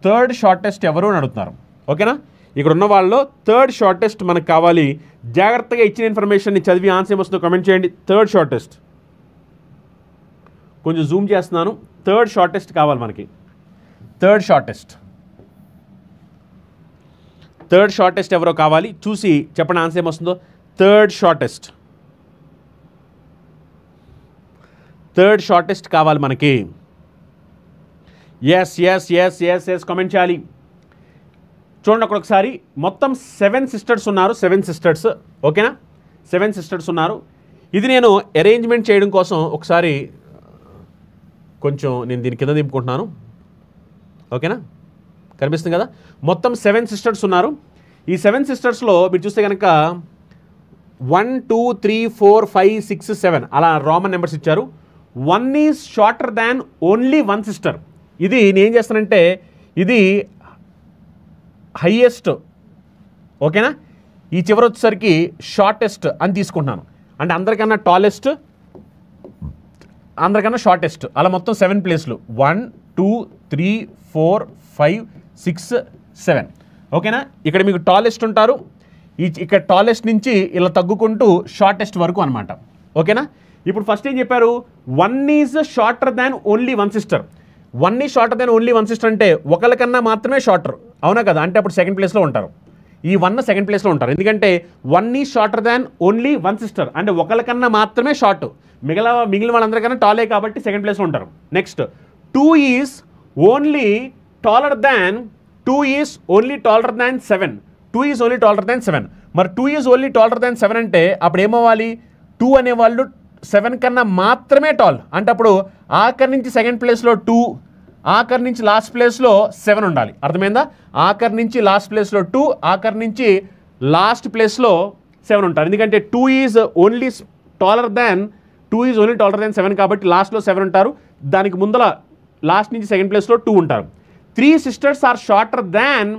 థర్డ్ షార్టెస్ట్ ఎవరు అని అడుగుతున్నారు. ఓకేనా? ఇక్కడ ఉన్న వాళ్ళలో థర్డ్ షార్టెస్ట్ మనకు కావాలి. జాగ్రత్తగా ఇచ్చిన ఇన్ఫర్మేషన్ని చదివి ఆన్సర్ ఏమొస్తుందో కామెంట్ చేయండి. థర్డ్ షార్టెస్ట్, కొంచెం జూమ్ చేస్తున్నాను. థర్డ్ షార్టెస్ట్ కావాలి మనకి. థర్డ్ షార్టెస్ట్, థర్డ్ షార్టెస్ట్ ఎవరో కావాలి, చూసి చెప్పండి ఆన్సర్ ఏమొస్తుందో. థర్డ్ షార్టెస్ట్, థర్డ్ షార్టెస్ట్ కావాలి మనకి. Yes yes yes yes yes comment చేయాలి. చూడండి అక్కడ ఒకసారి. మొత్తం 7 సిస్టర్స్ ఉన్నారు, 7 సిస్టర్స్. ఓకేనా? 7 సిస్టర్స్ ఉన్నారు. ఇది నేను అరేంజ్మెంట్ చేయడం కోసం ఒకసారి కొంచెం నేను దీని కింద దింపుకుంటున్నాను. ఓకేనా? కనిపిస్తుంది కదా? మొత్తం 7 సిస్టర్స్ ఉన్నారు. ఈ 7 సిస్టర్స్లో మీరు చూస్తే కనుక 1 2 3 4 5 6 7 అలా రోమన్ నెంబర్స్ ఇచ్చారు. 1 is shorter than only 1 sister. ఇది నేను చేస్తానంటే ఇది హైయెస్ట్. ఓకేనా? ఈ చివరి వచ్చేసరికి షార్టెస్ట్ అని తీసుకుంటున్నాను. అంటే అందరికన్నా టాలెస్ట్, అందరికన్నా షార్టెస్ట్, అలా మొత్తం 7 ప్లేస్లు. 1 2 3 4 5 6 7. ఓకేనా? ఇక్కడ మీకు టాలెస్ట్ ఉంటారు. ఇక్కడ టాలెస్ట్ నుంచి ఇలా తగ్గుకుంటూ షార్టెస్ట్ వరకు అనమాట. ఓకేనా? ఇప్పుడు ఫస్ట్ ఏం చెప్పారు? 1 is shorter than only 1 sister. 1 is shorter than only 1 sister అంటే ఒకరికన్నా మాత్రమే షార్టర్, అవునా కదా? అంటే అప్పుడు సెకండ్ ప్లేస్లో ఉంటారు. ఈ 1 సెకండ్ ప్లేస్లో ఉంటారు. ఎందుకంటే 1 is shorter than only 1 sister అంటే ఒకరికన్నా మాత్రమే షార్ట్, మిగిలిన వాళ్ళందరికన్నా టాలే కాబట్టి సెకండ్ ప్లేస్లో ఉంటారు. Next 2 is only taller than 2 is only taller than 7. 2 is only taller than 7. మరి 2 ఈజ్ ఓన్లీ టాలర్ దాన్ 7 అంటే అప్పుడు ఏమవ్వాలి? 2 అనేవాళ్ళు 7 కన్నా మాత్రమే టాల్. అంటే అప్పుడు ఆఖరి నుంచి సెకండ్ ప్లేస్లో 2, ఆఖరి నుంచి లాస్ట్ ప్లేస్లో 7 ఉండాలి. అర్థమైందా? ఆఖరి నుంచి లాస్ట్ ప్లేస్లో 2, ఆఖరి నుంచి లాస్ట్ ప్లేస్లో 7 ఉంటారు. ఎందుకంటే 2 ఈజ్ ఓన్లీ టాలర్ దాన్ 7 కాబట్టి లాస్ట్లో 7 ఉంటారు. దానికి ముందర లాస్ట్ నుంచి సెకండ్ ప్లేస్లో 2 ఉంటారు. 3 sisters are shorter than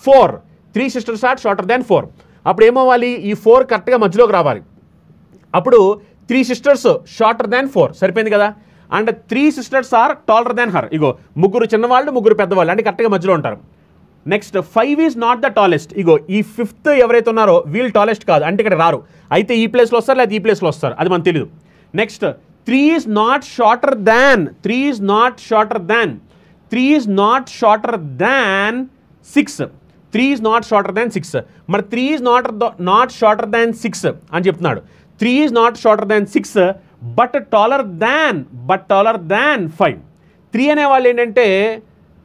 4. 3 sisters are shorter than 4. అప్పుడు ఏమవ్వాలి? ఈ 4 కరెక్ట్గా మధ్యలోకి రావాలి. అప్పుడు 3 సిస్టర్స్ షార్టర్ దాన్ 4 సరిపోయింది కదా? And 3 sisters are taller than her. ఇగో ముగ్గురు చిన్నవాళ్ళు, ముగ్గురు పెద్దవాళ్ళు, అంటే కరెక్ట్గా మధ్యలో ఉంటారు. Next 5 is not the tallest. ఇగో ఈ 5th ఎవరైతే ఉన్నారో వీళ్ళు టాలెస్ట్ కాదు, అంటే ఇక్కడ రారు. అయితే ఈ ప్లేస్లో వస్తారు, లేదా ఈ ప్లేస్లో వస్తారు, అది మనకు తెలియదు. Next 3 is not shorter than 3 is not shorter than 3 is not shorter than 6. 3 is not shorter than 6. మరి 3 ఈజ్ నాట్ షార్టర్ దాన్ 6 అని చెప్తున్నాడు. 3 is not shorter than 6 but taller than 5. 3 అనేవాళ్ళు ఏంటంటే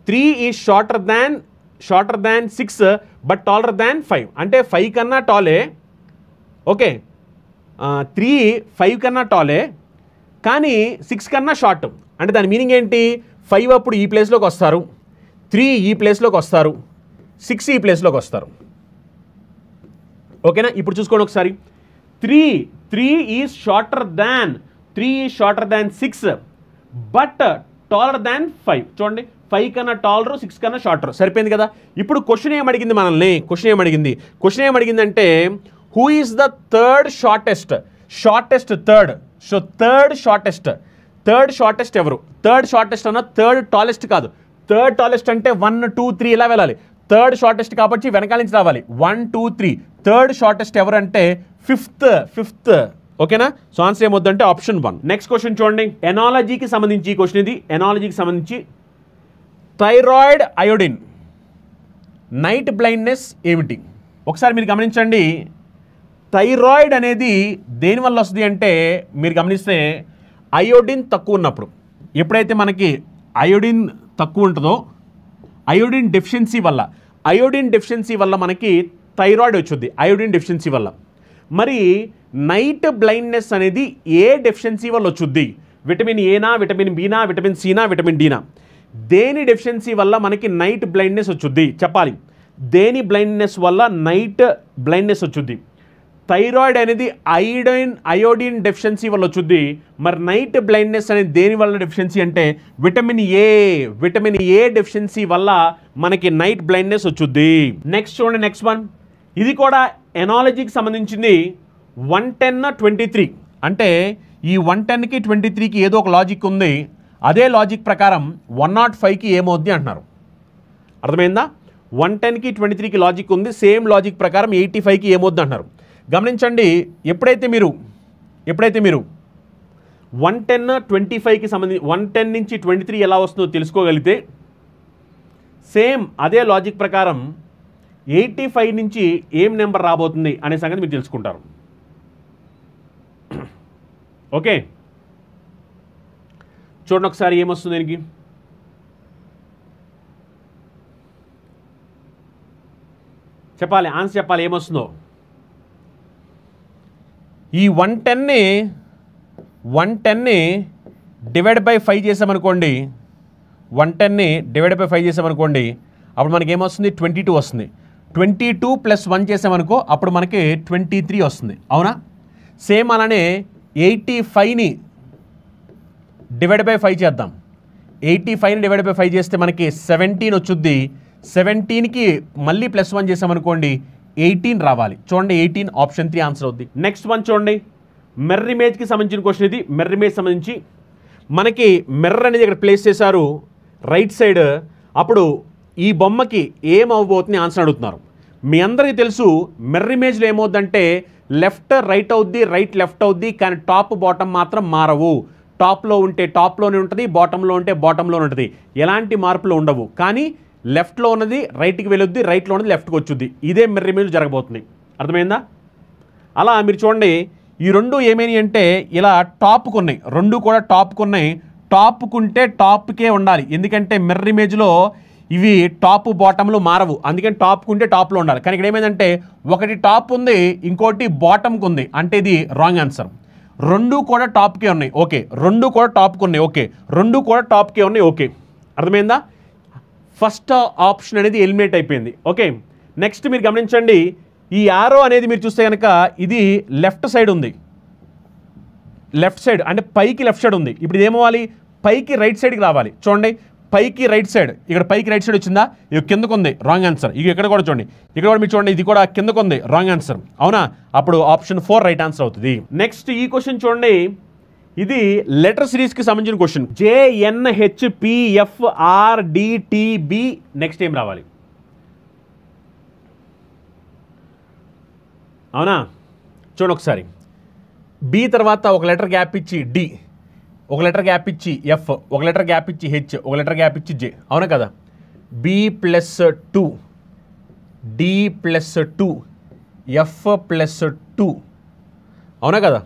3 is shorter than 6 but taller than 5. అంటే 5 కన్నా టాలే. Okay, 3 5 కన్నా టాలే కానీ 6 కన్నా షార్ట్. అంటే దాని మీనింగ్ ఏంటి? 5 అప్పుడు ఈ ప్లేస్లోకి వస్తారు, 3 ఈ ప్లేస్లోకి వస్తారు, 6 ఈ ప్లేస్లోకి వస్తారు. ఓకేనా? ఇప్పుడు చూసుకోండి ఒకసారి. 3 is shorter than 6 but taller than 5. చూడండి, 5 కన్నా టాలరు, 6 కన్నా షార్టర్. సరిపోయింది కదా? ఇప్పుడు క్వశ్చన్ ఏమడిగింది మనల్ని? క్వశ్చన్ ఏమడిగిందంటే who is the third shortest third. So third shortest ఎవరు? థర్డ్ షార్టెస్ట్ అన్న థర్డ్ టాలెస్ట్ కాదు. థర్డ్ టాలెస్ట్ అంటే 1 2 3 ఇలా వెళ్ళాలి. థర్డ్ షార్టెస్ట్ కాబట్టి వెనకాల నుంచి రావాలి. 1 2 3. థర్డ్ షార్టెస్ట్ ఎవరు అంటే ఫిఫ్త్. ఓకేనా? సో ఆన్సర్ ఏమొద్దంటే ఆప్షన్ 1. నెక్స్ట్ క్వశ్చన్ చూడండి. ఎనాలజీకి సంబంధించి క్వశ్చన్ ఇది. ఎనాలజీకి సంబంధించి థైరాయిడ్ అయోడిన్ నైట్ బ్లైండ్నెస్ ఏమిటి? ఒకసారి మీరు గమనించండి. థైరాయిడ్ అనేది దేనివల్ల వస్తుంది అంటే మీరు గమనిస్తే అయోడిన్ తక్కువ ఉన్నప్పుడు. ఎప్పుడైతే మనకి అయోడిన్ తక్కువ ఉంటుందో అయోడిన్ డెఫిషియన్సీ వల్ల మనకి థైరాయిడ్ వచ్చుద్ది. అయోడిన్ డెఫిషియన్సీ వల్ల. మరి నైట్ బ్లైండ్నెస్ అనేది ఏ డెఫిషియన్సీ వల్ల వచ్చుద్ది? విటమిన్ ఏనా, విటమిన్ బినా, విటమిన్ సినా, విటమిన్ డినా? దేని డెఫిషియన్సీ వల్ల మనకి నైట్ బ్లైండ్నెస్ వచ్చుద్ది చెప్పాలి. దేని బ్లైండ్నెస్ వల్ల నైట్ బ్లైండ్నెస్ వచ్చుద్ది? థైరాయిడ్ అనేది అయోడిన్ డెఫిషియన్సీ వల్ల వచ్చుద్ది. మరి నైట్ బ్లైండ్నెస్ అనేది దేని వల్ల డెఫిషియన్సీ అంటే విటమిన్ ఏ డెఫిషియన్సీ వల్ల మనకి నైట్ బ్లైండ్నెస్ వచ్చుద్ది. నెక్స్ట్ చూడండి, నెక్స్ట్ వన్. ఇది కూడా ఎనాలజీకి సంబంధించింది. 110-23 అంటే ఈ 110కి 23కి ఏదో ఒక లాజిక్ ఉంది. అదే లాజిక్ ప్రకారం 105కి ఏమవుద్ది అంటున్నారు. అర్థమైందా? 110కి 23కి లాజిక్ ఉంది. సేమ్ లాజిక్ ప్రకారం 85కి ఏమవుద్ది అంటున్నారు. గమనించండి, ఎప్పుడైతే మీరు 110-25కి సంబంధించి 110 నుంచి 23 ఎలా వస్తుందో తెలుసుకోగలిగితే సేమ్ అదే లాజిక్ ప్రకారం 85 నుంచి ఏం నెంబర్ రాబోతుంది అనే సంగతి మీరు తెలుసుకుంటారు. ఓకే, చూడండి ఒకసారి ఏమొస్తుంది దీనికి. చెప్పాలి, ఆన్సర్ చెప్పాలి ఏమొస్తుందో. ఈ 110ని డివైడ్ బై 5 చేసామనుకోండి, 110ని డివైడ్ బై 5 చేసామనుకోండి, అప్పుడు మనకి ఏమొస్తుంది? 22 వస్తుంది. 22 + 1 చేసామనుకో అప్పుడు మనకి 23 వస్తుంది. అవునా? సేమ్ అలానే 85ని డివైడ్ బై 5 చేద్దాం. 85ని డివైడ్ బై 5 చేస్తే మనకి 17 వచ్చుద్ది. 17కి మళ్ళీ +1 చేసామనుకోండి 18 రావాలి. చూడండి, 18 ఆప్షన్ 3 ఆన్సర్ అవుద్ది. నెక్స్ట్ వన్ చూడండి, మిర్రర్ ఇమేజ్కి సంబంధించిన క్వశ్చన్ ఇది. మిర్రర్ ఇమేజ్ సంబంధించి మనకి మిర్రర్ అనేది ఇక్కడ ప్లేస్ చేశారు రైట్ సైడ్. అప్పుడు ఈ బొమ్మకి ఏం అవ్వబోతుంది ఆన్సర్ అడుగుతున్నారు. మీ అందరికీ తెలుసు మిర్రర్ ఇమేజ్లో ఏమవుద్దంటే లెఫ్ట్ రైట్ అవుద్ది, రైట్ లెఫ్ట్ అవుద్ది, కానీ టాప్ బాటమ్ మాత్రం మారవు. టాప్లో ఉంటే టాప్లోనే ఉంటుంది, బాటంలో ఉంటే బాటంలోనే ఉంటుంది. ఎలాంటి మార్పులు ఉండవు. కానీ లెఫ్ట్లో ఉన్నది రైట్కి వెళ్ళొద్ది, రైట్లో ఉన్నది లెఫ్ట్కి వచ్చుద్ది. ఇదే మిర్రర్ ఇమేజ్ జరగబోతుంది. అర్థమైందా? అలా మీరు చూడండి, ఈ రెండు ఏమైనాయి అంటే ఇలా టాప్కున్నాయి. రెండు కూడా టాప్కున్నాయి. టాప్కుంటే టాప్కే ఉండాలి. ఎందుకంటే మిర్రర్ ఇమేజ్లో ఇవి టాప్ బాటంలో మారవు. అందుకని టాప్కుంటే టాప్లో ఉండాలి. కానీ ఇక్కడ ఏమైందంటే ఒకటి టాప్ ఉంది, ఇంకోటి బాటంకి ఉంది. అంటే ఇది రాంగ్ ఆన్సర్. రెండు కూడా టాప్కే ఉన్నాయి. ఓకే, రెండు కూడా టాప్కి ఉన్నాయి. ఓకే, రెండు కూడా టాప్కే ఉన్నాయి. ఓకే, అర్థమైందా? ఫస్ట్ ఆప్షన్ అనేది ఎలిమినేట్ అయిపోయింది. ఓకే, నెక్స్ట్ మీరు గమనించండి, ఈ యారో అనేది మీరు చూస్తే కనుక ఇది లెఫ్ట్ సైడ్ ఉంది. లెఫ్ట్ సైడ్ అంటే పైకి లెఫ్ట్ సైడ్ ఉంది. ఇప్పుడు ఇదేమవ్వాలి? పైకి రైట్ సైడ్కి రావాలి. చూడండి, పైకి రైట్ సైడ్, ఇక్కడ పైకి రైట్ సైడ్ వచ్చిందా? ఇది కిందకు ఉంది, రాంగ్ ఆన్సర్. ఇక ఇక్కడ కూడా చూడండి, ఇక్కడ కూడా మీరు చూడండి, ఇది కూడా కిందకు ఉంది, రాంగ్ ఆన్సర్. అవునా? అప్పుడు ఆప్షన్ 4 రైట్ ఆన్సర్ అవుతుంది. నెక్స్ట్ ఈ క్వశ్చన్ చూడండి, ఇది లెటర్ సిరీస్కి సంబంధించిన క్వశ్చన్. JNHPFRDTB నెక్స్ట్ ఏం రావాలి? అవునా? చూడండి ఒకసారి, బి తర్వాత ఒక లెటర్ గ్యాప్ ఇచ్చి డి, ఒక లెటర్ గ్యాప్ ఇచ్చి ఎఫ్, ఒక లెటర్ గ్యాప్ ఇచ్చి హెచ్, ఒక లెటర్ గ్యాప్ ఇచ్చి జే. అవునా కదా? B+2, D+2, F+2. అవునా కదా?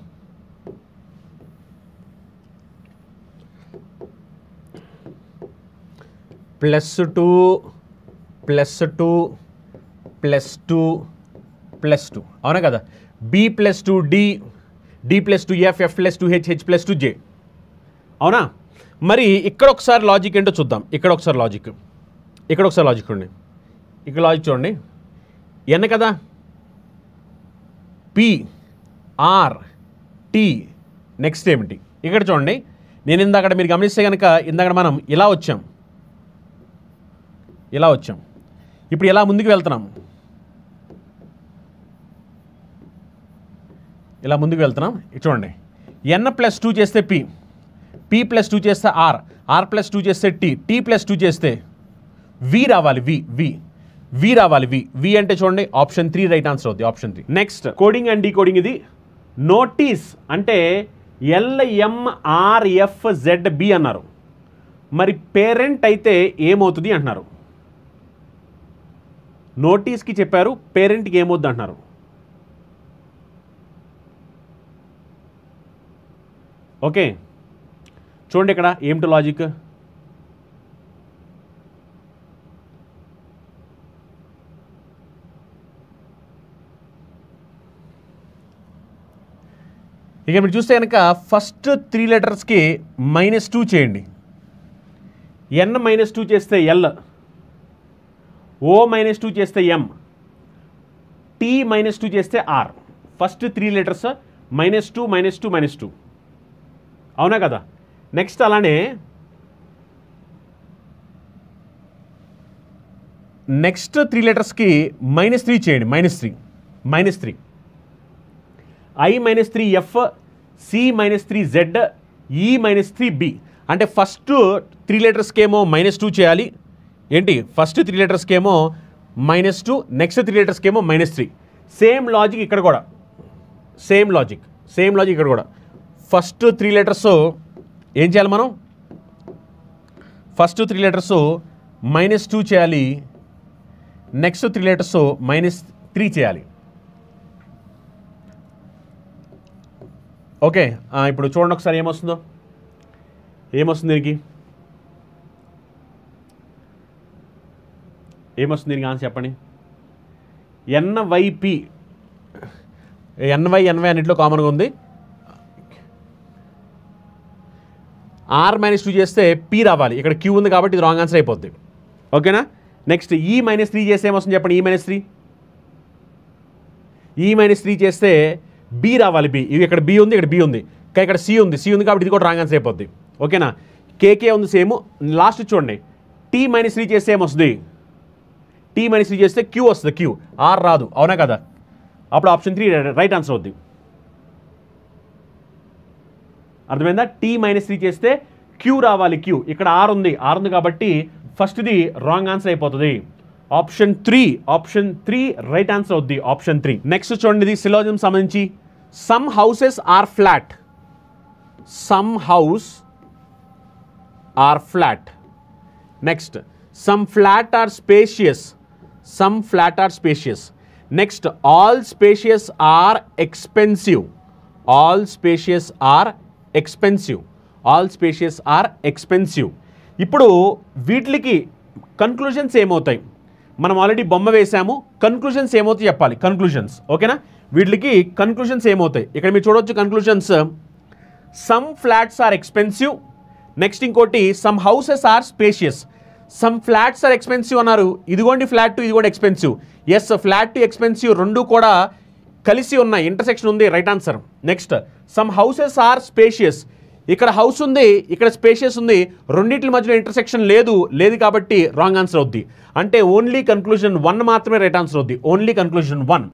+2 +2 +2 +2. అవునా కదా? B+2 D, D+2 F, F+2 H, H+2 J. అవునా? మరి ఇక్కడ ఒకసారి లాజిక్ ఏంటో చూద్దాం. ఇక్కడ ఒకసారి లాజిక్ చూడండి. ఇక్కడ లాజిక్ చూడండి, ఎన్ కదా, P R T నెక్స్ట్ ఏమిటి? ఇక్కడ చూడండి, నేను ఇందాక మీరు గమనిస్తే కనుక ఇందాక మనం ఇలా వచ్చాం. ఇప్పుడు ఇలా ముందుకు వెళ్తున్నాం. చూడండి, N+2 చేస్తే P, P+2 చేస్తే R, R+2 చేస్తే T, T+2 చేస్తే V రావాలి. V రావాలి. V అంటే చూడండి ఆప్షన్ 3 రైట్ ఆన్సర్ అవుతుంది. Option 3. Next coding and decoding. ఇది నోటీస్ అంటే LMRFZB అన్నారు. మరి పేరెంట్ అయితే ఏమవుతుంది అంటున్నారు. నోటీస్కి చెప్పారు, పేరెంట్కి ఏమవుద్ది అంటున్నారు. ఓకే, చూడండి ఇక్కడ ఏమిటో లాజిక్. ఇక మీరు చూస్తే కనుక ఫస్ట్ 3 లెటర్స్కి -2 చేయండి. N -2 చేస్తే L, O -2 చేస్తే M, T -2 చేస్తే R. ఫస్ట్ 3 లెటర్స్ -2 -2 -2, అవునా కదా? నెక్స్ట్ అలానే నెక్స్ట్ 3 లెటర్స్కి -3 చేయండి. -3 I -3 F, C -3 Z, E -3 B. అంటే ఫస్ట్ 3 లెటర్స్కి ఏమో -2 చేయాలి. ఏంటి? ఫస్ట్ 3 లెటర్స్కి ఏమో -2, నెక్స్ట్ 3 లెటర్స్కి ఏమో -3. సేమ్ లాజిక్ ఇక్కడ కూడా, సేమ్ లాజిక్ ఇక్కడ కూడా. ఫస్ట్ 3 లెటర్స్ ఏం చేయాలి మనం? ఫస్ట్ 3 లెటర్స్ -2 చేయాలి, నెక్స్ట్ 3 లెటర్స్ -3 చేయాలి. ఓకే, ఇప్పుడు చూడండి ఒకసారి ఏమొస్తుంది దీనికి, దీనికి ఆన్సర్ చెప్పండి. NYP, NY అన్నింటిలో కామన్గా ఉంది. R -2 చేస్తే P రావాలి, ఇక్కడ Q ఉంది కాబట్టి ఇది రాంగ్ ఆన్సర్ అయిపోద్ది. ఓకేనా? నెక్స్ట్ E -3 చేస్తే ఏమొస్తుంది చెప్పండి. E -3 చేస్తే B రావాలి. ఇది ఇక్కడ B ఉంది, ఇక్కడ B ఉంది, కానీ ఇక్కడ C ఉంది కాబట్టి ఇది కూడా రాంగ్ ఆన్సర్ అయిపోద్ది. ఓకేనా? KK ఉంది సేమ్. లాస్ట్ చూడండి, T -3 చేస్తే ఏమొస్తుంది? T -3 చేస్తే Q వస్తుంది, Q, R రాదు, అవునా కదా? అప్పుడు ఆప్షన్ 3 రైట్ ఆన్సర్ అవుద్ది. అర్థమైందా? T -3 చేస్తే Q రావాలి, Q, ఇక్కడ R ఉంది కాబట్టి ఫస్ట్ది రాంగ్ ఆన్సర్ అయిపోతుంది. ఆప్షన్ 3 రైట్ ఆన్సర్ అవుద్ది, ఆప్షన్ 3. నెక్స్ట్ చూడండి, ఇది సిలోజిజం సంబంధించి. Some houses are flat, next some flat are spacious, next all spacious are expensive. ఇప్పుడు వీటికి కన్క్లూజన్స్ ఏమవుతాయి? మనం ఆల్రెడీ బొమ్మ వేసాము, కన్క్లూజన్స్ ఏమవుతాయి చెప్పాలి. కన్క్లూజన్స్, ఓకేనా? వీటికి కన్క్లూజన్స్ ఏమవుతాయి? ఇక్కడ మీరు చూడవచ్చు conclusions. Some flats are expensive, next ఇంకోటి some houses are spacious. Some flats are expensive అన్నారు, ఇదిగోండి ఫ్లాట్, ఇదిగోండి ఎక్స్పెన్సివ్. ఎస్, ఫ్లాట్ ఎక్స్పెన్సివ్ రెండు కూడా కలిసి ఉన్నాయి, ఇంటర్సెక్షన్ ఉంది, right answer. Next some houses are spacious, ఇక్కడ హౌస్ ఉంది, ఇక్కడ స్పేషియస్ ఉంది, రెండింటి మధ్యలో ఇంటర్సెక్షన్ లేదు కాబట్టి రాంగ్ ఆన్సర్ అవుద్ది. అంటే ఓన్లీ కన్క్లూజన్ 1 మాత్రమే రైట్ ఆన్సర్ అవుద్ది, ఓన్లీ కన్క్లూజన్ 1.